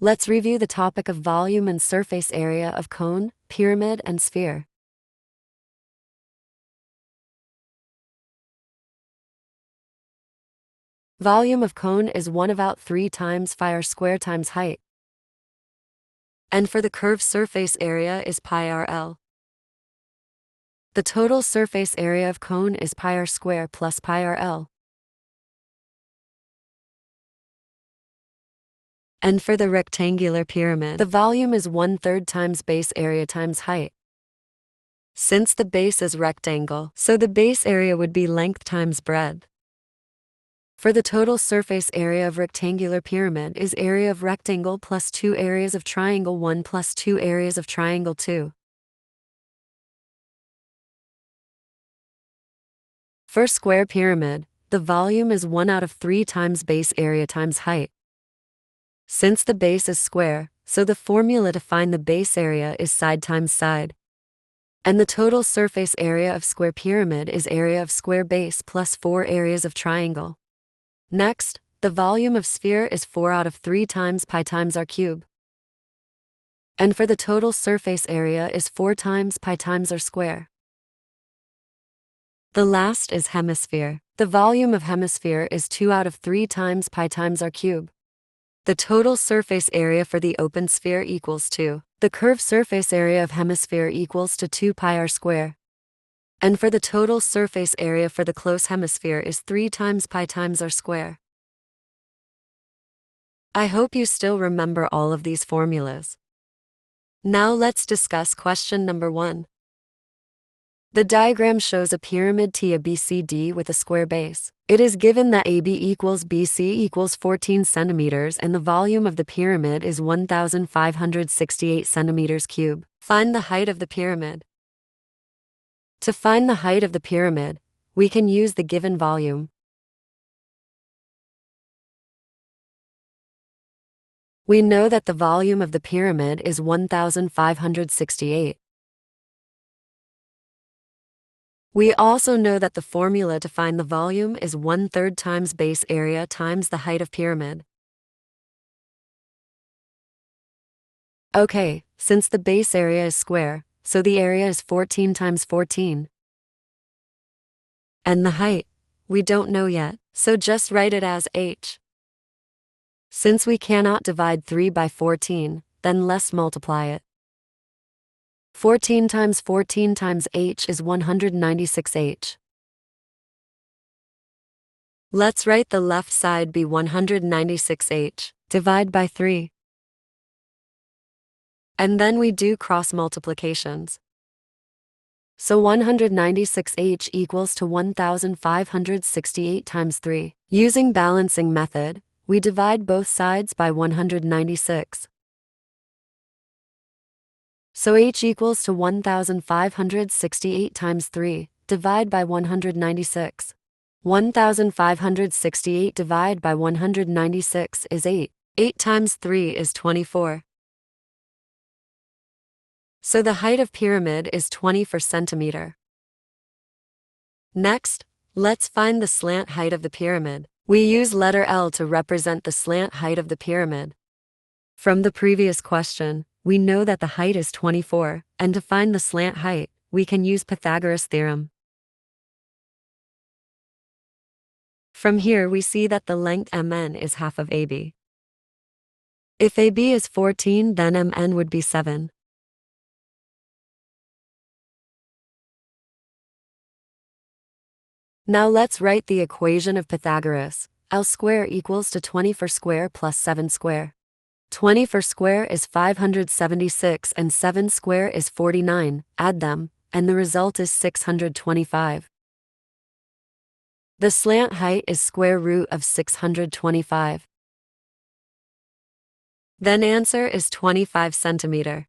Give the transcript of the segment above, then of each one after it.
Let's review the topic of volume and surface area of cone, pyramid, and sphere. Volume of cone is 1/3 times pi r square times height. And for the curved surface area is pi rl. The total surface area of cone is pi r square plus pi rl. And for the rectangular pyramid, the volume is 1/3 times base area times height. Since the base is rectangle, so the base area would be length times breadth. For the total surface area of rectangular pyramid is area of rectangle plus 2 areas of triangle 1 plus 2 areas of triangle 2. For square pyramid, the volume is 1/3 times base area times height. Since the base is square, so the formula to find the base area is side times side. And the total surface area of square pyramid is area of square base plus 4 areas of triangle. Next, the volume of sphere is 4/3 times pi times r cube. And for the total surface area is 4 times pi times r square. The last is hemisphere. The volume of hemisphere is 2/3 times pi times r cube. The total surface area for the open sphere equals 2. The curved surface area of hemisphere equals to 2 pi r square. And for the total surface area for the close hemisphere is 3 times pi times r square. I hope you still remember all of these formulas. Now let's discuss question number 1. The diagram shows a pyramid TABCD with a square base. It is given that AB equals BC equals 14 centimeters and the volume of the pyramid is 1,568 centimeters cube. Find the height of the pyramid. To find the height of the pyramid, we can use the given volume. We know that the volume of the pyramid is 1,568. We also know that the formula to find the volume is 1/3 times base area times the height of pyramid. Okay, since the base area is square, so the area is 14 times 14. And the height, we don't know yet, so just write it as h. Since we cannot divide 3 by 14, then let's multiply it. 14 times 14 times h is 196h. Let's write the left side be 196h, divide by 3. And then we do cross multiplications. So 196h equals to 1,568 times 3. Using balancing method, we divide both sides by 196. So h equals to 1,568 times 3, divide by 196. 1,568 divide by 196 is 8. 8 times 3 is 24. So the height of pyramid is 24 centimeter. Next, let's find the slant height of the pyramid. We use letter L to represent the slant height of the pyramid. From the previous question, we know that the height is 24, and to find the slant height, we can use Pythagoras theorem. From here we see that the length MN is half of AB. If AB is 14, then MN would be 7. Now let's write the equation of Pythagoras. L square equals to 24 square plus 7 square. 24 square is 576 and 7 square is 49, add them, and the result is 625. The slant height is square root of 625. Then answer is 25 centimeter.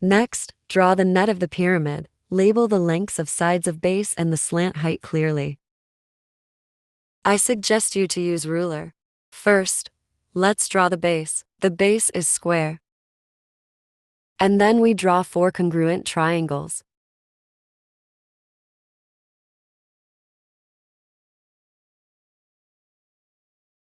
Next, draw the net of the pyramid, label the lengths of sides of base and the slant height clearly. I suggest you to use ruler. First, let's draw the base. The base is square. And then we draw 4 congruent triangles.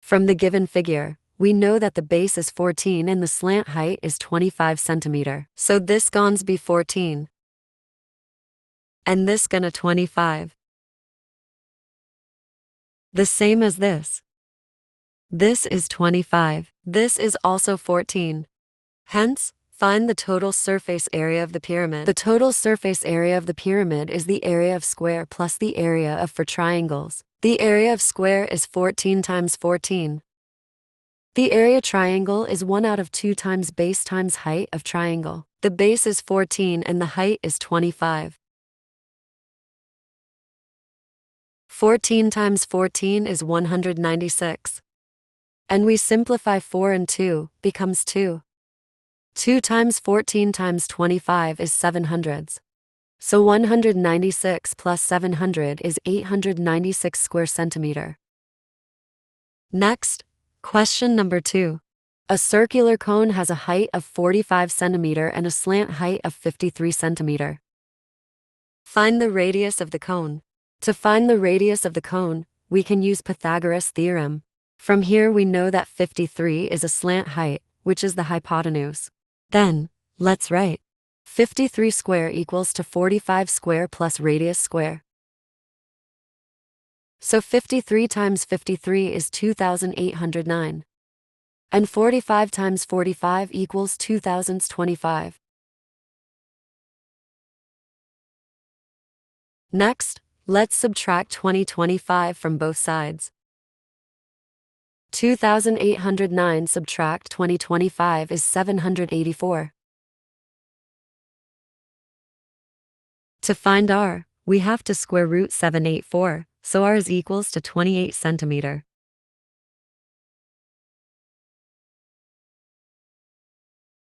From the given figure, we know that the base is 14 and the slant height is 25 centimeter. So this gonna be 14. And this gonna 25. The same as this. This is 25. This is also 14. Hence, find the total surface area of the pyramid. The total surface area of the pyramid is the area of square plus the area of four triangles. The area of square is 14 times 14. The area triangle is 1 out of 2 times base times height of triangle. The base is 14 and the height is 25. 14 times 14 is 196. And we simplify 4 and 2, becomes 2. 2 times 14 times 25 is 700s. So 196 plus 700 is 896 square centimeter. Next, question number 2. A circular cone has a height of 45 centimeter and a slant height of 53 centimeter. Find the radius of the cone. To find the radius of the cone, we can use Pythagoras theorem. From here we know that 53 is a slant height, which is the hypotenuse. Then, let's write 53 square equals to 45 square plus radius square. So 53 times 53 is 2,809. And 45 times 45 equals 2,025. Next, let's subtract 2025 from both sides. 2,809 subtract 2025 is 784. To find r, we have to square root 784, so r is equals to 28 centimeter.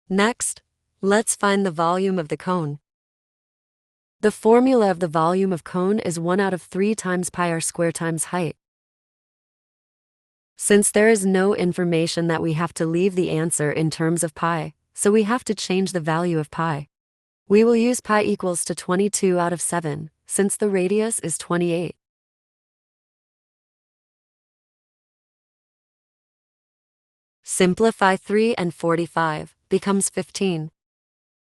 Next, let's find the volume of the cone. The formula of the volume of cone is 1 out of 3 times pi r square times height. Since there is no information that we have to leave the answer in terms of pi, so we have to change the value of pi. We will use pi equals to 22 out of 7, since the radius is 28. Simplify 3 and 45, becomes 15.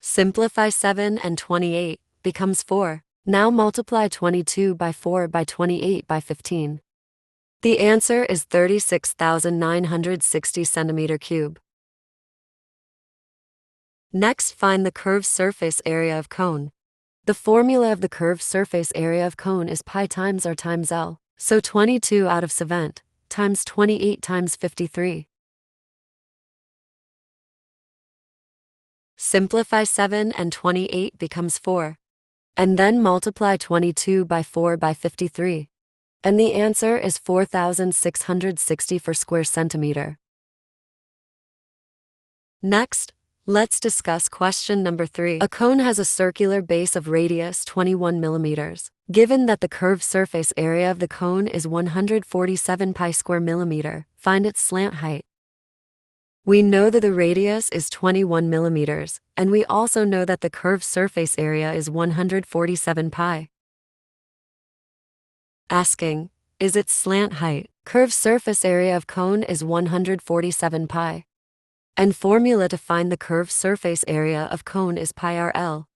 Simplify 7 and 28, becomes 4. Now multiply 22 by 4 by 28 by 15. The answer is 36,960 centimeter cube. Next, find the curved surface area of cone. The formula of the curved surface area of cone is pi times r times L, so 22 out of 7 times 28 times 53. Simplify 7 and 28 becomes 4. And then multiply 22 by 4 by 53. And the answer is 4,660 for square centimeter. Next, let's discuss question number 3. A cone has a circular base of radius 21 millimeters. Given that the curved surface area of the cone is 147 pi square millimeter, find its slant height. We know that the radius is 21 millimeters, and we also know that the curved surface area is 147 pi. Asking, is its slant height? Curved surface area of cone is 147 pi. And formula to find the curved surface area of cone is pi RL.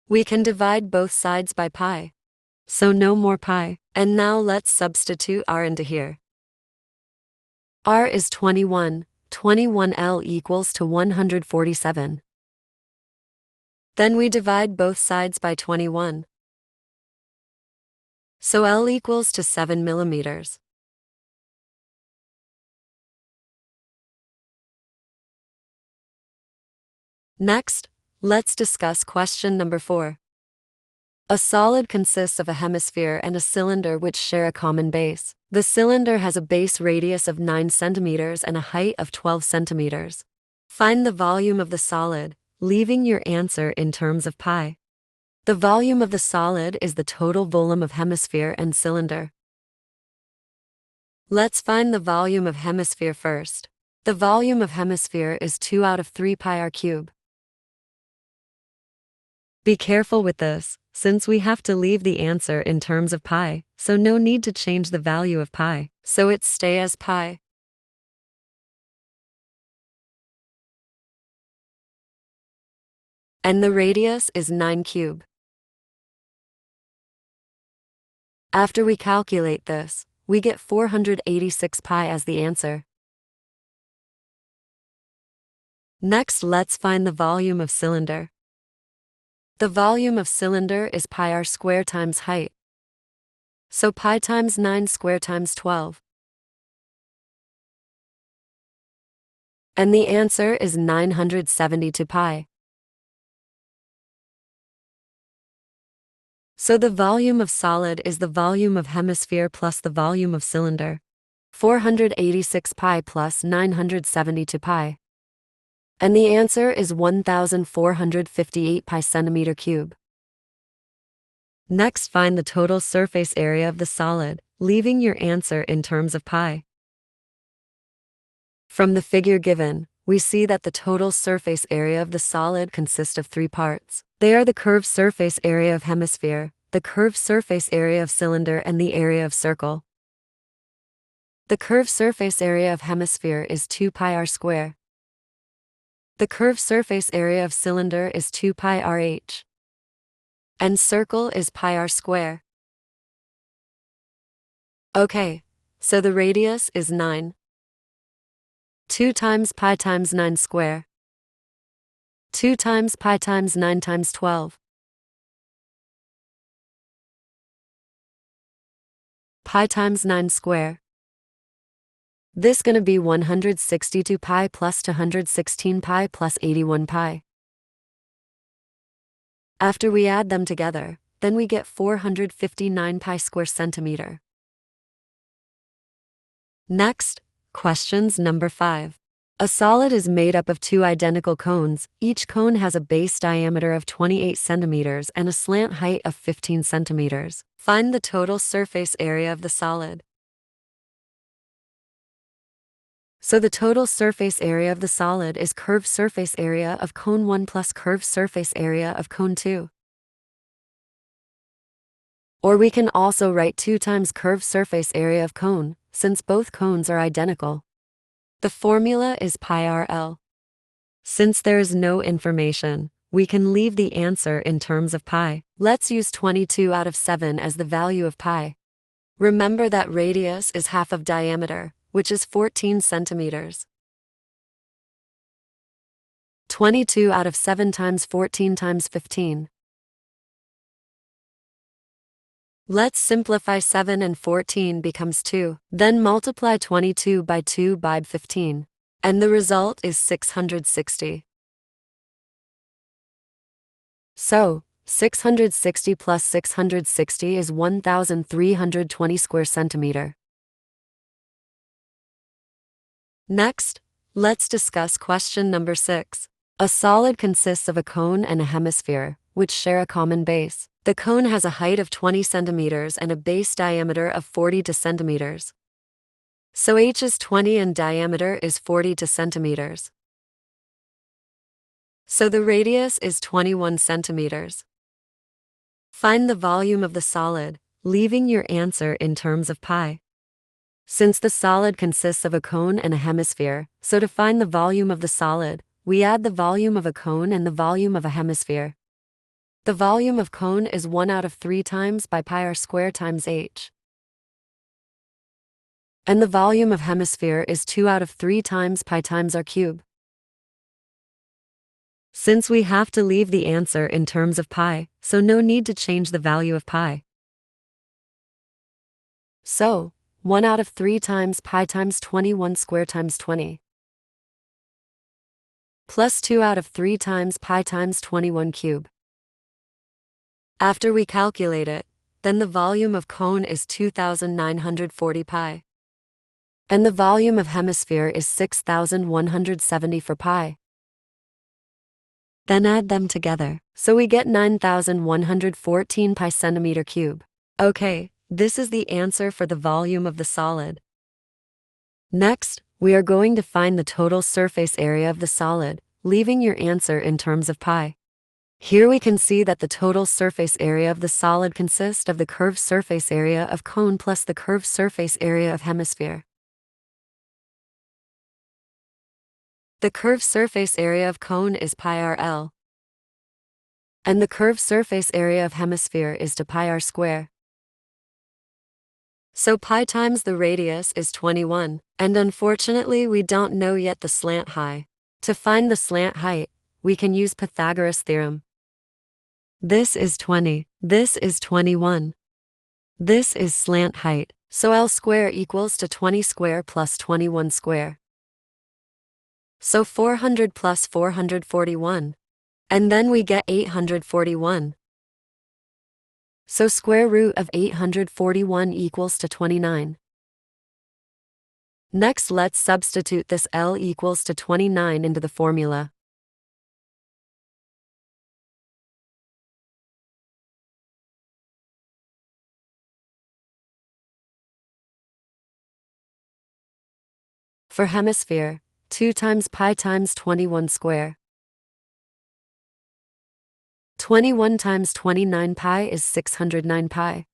We can divide both sides by pi. So no more pi. And now let's substitute r into here. R is 21, 21L equals to 147. Then we divide both sides by 21. So L equals to 7 millimeters. Next, let's discuss question number 4. A solid consists of a hemisphere and a cylinder which share a common base. The cylinder has a base radius of 9 centimeters and a height of 12 centimeters. Find the volume of the solid, leaving your answer in terms of pi. The volume of the solid is the total volume of hemisphere and cylinder. Let's find the volume of hemisphere first. The volume of hemisphere is 2 out of 3 pi r cube. Be careful with this, since we have to leave the answer in terms of pi, so no need to change the value of pi. So it stay as pi. And the radius is 9 cube. After we calculate this, we get 486 pi as the answer. Next, let's find the volume of cylinder. The volume of cylinder is pi r square times height. So pi times 9 square times 12. And the answer is 972 pi. So the volume of solid is the volume of hemisphere plus the volume of cylinder. 486 pi plus 972 pi. And the answer is 1458 pi centimeter cube. Next, find the total surface area of the solid, leaving your answer in terms of pi. From the figure given, we see that the total surface area of the solid consists of 3 parts. They are the curved surface area of hemisphere, the curved surface area of cylinder, and the area of circle. The curved surface area of hemisphere is 2 pi r square. The curved surface area of cylinder is 2 pi rh. And circle is pi r square. Okay, so the radius is 9. 2 times pi times 9 square. 2 times pi times 9 times 12. Pi times 9 square. This gonna be 162 pi plus 216 pi plus 81 pi. After we add them together, then we get 459 pi square centimeter. Next, questions number 5. A solid is made up of 2 identical cones. Each cone has a base diameter of 28 centimeters and a slant height of 15 centimeters. Find the total surface area of the solid. So the total surface area of the solid is curved surface area of cone 1 plus curved surface area of cone 2. Or we can also write 2 times curved surface area of cone, since both cones are identical. The formula is pi rl. Since there is no information, we can leave the answer in terms of pi. Let's use 22 out of 7 as the value of pi. Remember that radius is half of diameter, which is 14 centimeters. 22 out of 7 times 14 times 15. Let's simplify 7 and 14 becomes 2. Then multiply 22 by 2 by 15. And the result is 660. So, 660 plus 660 is 1,320 square centimeter. Next, let's discuss question number 6. A solid consists of a cone and a hemisphere, which share a common base. The cone has a height of 20 centimeters and a base diameter of 40 centimeters. So h is 20 and diameter is 40 centimeters. So the radius is 21 centimeters. Find the volume of the solid, leaving your answer in terms of pi. Since the solid consists of a cone and a hemisphere, so to find the volume of the solid, we add the volume of a cone and the volume of a hemisphere. The volume of cone is 1 out of 3 times by pi r square times h. And the volume of hemisphere is 2 out of 3 times pi times r cube. Since we have to leave the answer in terms of pi, so no need to change the value of pi. So, 1 out of 3 times pi times 21 square times 20. Plus 2 out of 3 times pi times 21 cube. After we calculate it, then the volume of cone is 2,940 pi. And the volume of hemisphere is 6,170 for pi. Then add them together, so we get 9,114 pi centimeter cube. Okay, this is the answer for the volume of the solid. Next, we are going to find the total surface area of the solid, leaving your answer in terms of pi. Here we can see that the total surface area of the solid consists of the curved surface area of cone plus the curved surface area of hemisphere. The curved surface area of cone is pi r(L), and the curved surface area of hemisphere is 2 pi r square. So pi times the radius is 21, and unfortunately we don't know yet the slant height. To find the slant height, we can use Pythagoras theorem. This is 20, this is 21. This is slant height, so L square equals to 20 square plus 21 square. So 400 plus 441. And then we get 841. So square root of 841 equals to 29. Next, let's substitute this L equals to 29 into the formula. For hemisphere, 2 times pi times 21 square. 21 times 29 pi is 609 pi.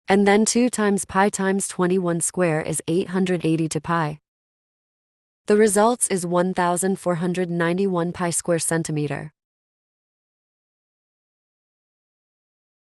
And then 2 times pi times 21 square is 882 pi. The results is 1491 pi square centimeter.